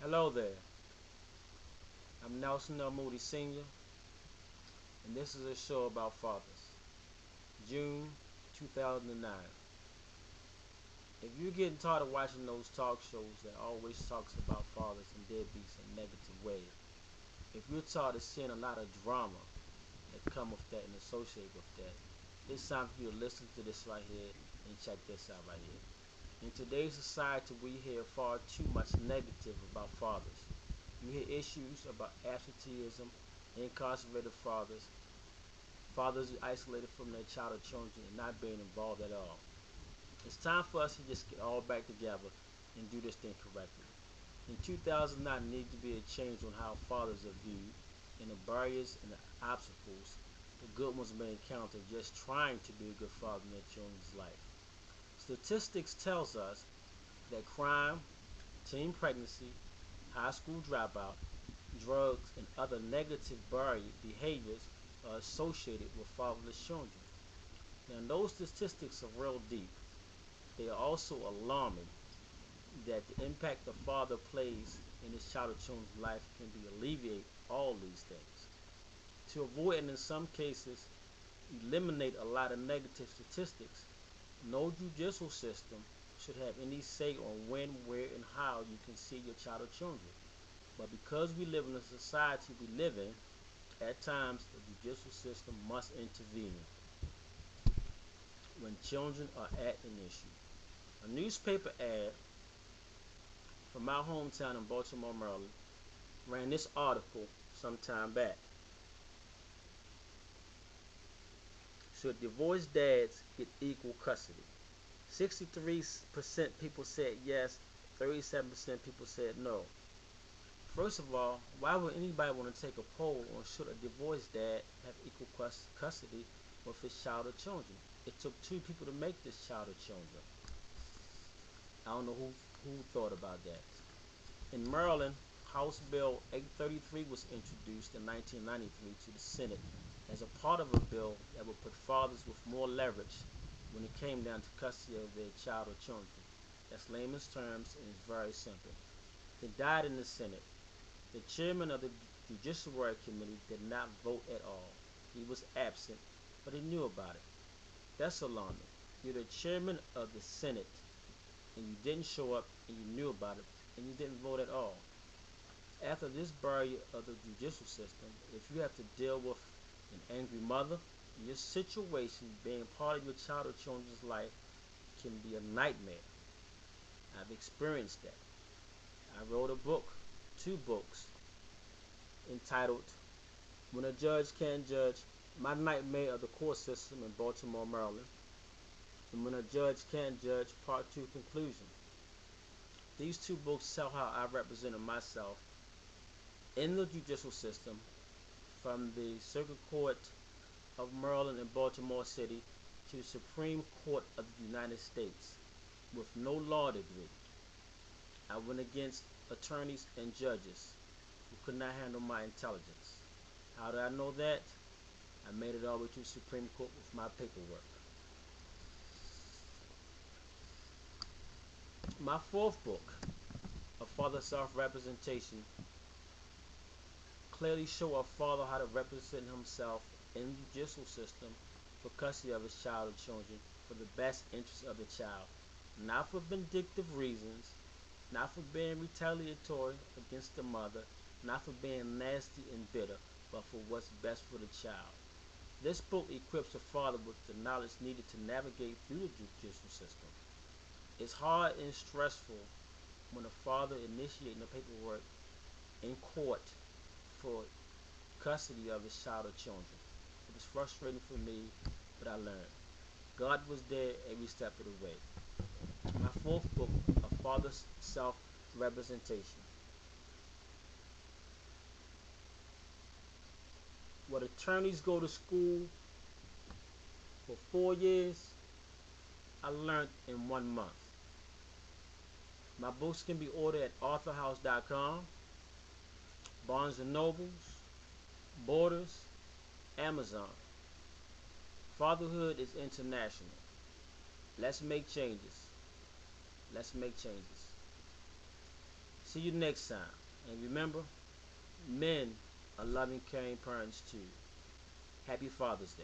Hello there, I'm Nelson L. Moody Sr., and this is a show about fathers. June 2009. If you're getting tired of watching those talk shows that always talks about fathers and deadbeats in a negative way, if you're tired of seeing a lot of drama that come with that and associate with that, it's time for you to listen to this right here and check this out right here. In today's society, we hear far too much negative about fathers. You hear issues about absenteeism, incarcerated fathers, fathers isolated from their child or children and not being involved at all. It's time for us to just get all back together and do this thing correctly. In 2009, there needs to be a change on how fathers are viewed and the barriers and the obstacles the good ones may encounter just trying to be a good father in their children's life. Statistics tells us that crime, teen pregnancy, high school dropout, drugs, and other negative behaviors are associated with fatherless children. Now, those statistics are real deep. They are also alarming that the impact the father plays in his child or children's life can be alleviate all these things. To avoid and in some cases eliminate a lot of negative statistics, no judicial system should have any say on when, where, and how you can see your child or children. But because we live in the society we live in, at times the judicial system must intervene when children are at an issue. A newspaper ad from my hometown in Baltimore, Maryland, ran this article some time back. Should divorced dads get equal custody? 63% people said yes, 37% people said no. First of all, why would anybody want to take a poll on should a divorced dad have equal custody with his child or children? It took two people to make this child or children. I don't know who thought about that. In Maryland, House Bill 833 was introduced in 1993 to the Senate as a part of a bill that would put fathers with more leverage when it came down to custody of their child or children. That's layman's terms and it's very simple. It died in the Senate. The chairman of the Judiciary Committee did not vote at all. He was absent, but he knew about it. That's alarming. You're the chairman of the Senate, and you didn't show up, and you knew about it, and you didn't vote at all. After this barrier of the judicial system, if you have to deal with an angry mother, your situation being part of your child or children's life can be a nightmare. I've experienced that. I wrote a book, 2 books, entitled When a Judge Can't Judge, My Nightmare of the Court System in Baltimore, Maryland, and When a Judge Can't Judge, Part 2 Conclusion. These 2 books tell how I represented myself in the judicial system from the Circuit Court of Maryland and Baltimore City to the Supreme Court of the United States with no law degree. I went against attorneys and judges who could not handle my intelligence. How did I know that? I made it all the way to the Supreme Court with my paperwork. My 4th book, A Father's Self-Representation, clearly show a father how to represent himself in the judicial system for custody of his child or children for the best interest of the child, not for vindictive reasons, not for being retaliatory against the mother, not for being nasty and bitter, but for what's best for the child. This book equips a father with the knowledge needed to navigate through the judicial system. It's hard and stressful when a father initiating the paperwork in court for custody of his child or children. It was frustrating for me, but I learned. God was there every step of the way. My 4th book, A Father's Self-Representation. What attorneys go to school for 4 years, I learned in 1 month. My books can be ordered at authorhouse.com, Barnes & Nobles, Borders, Amazon. Fatherhood is international. Let's make changes. Let's make changes. See you next time. And remember, men are loving, caring parents too. Happy Father's Day.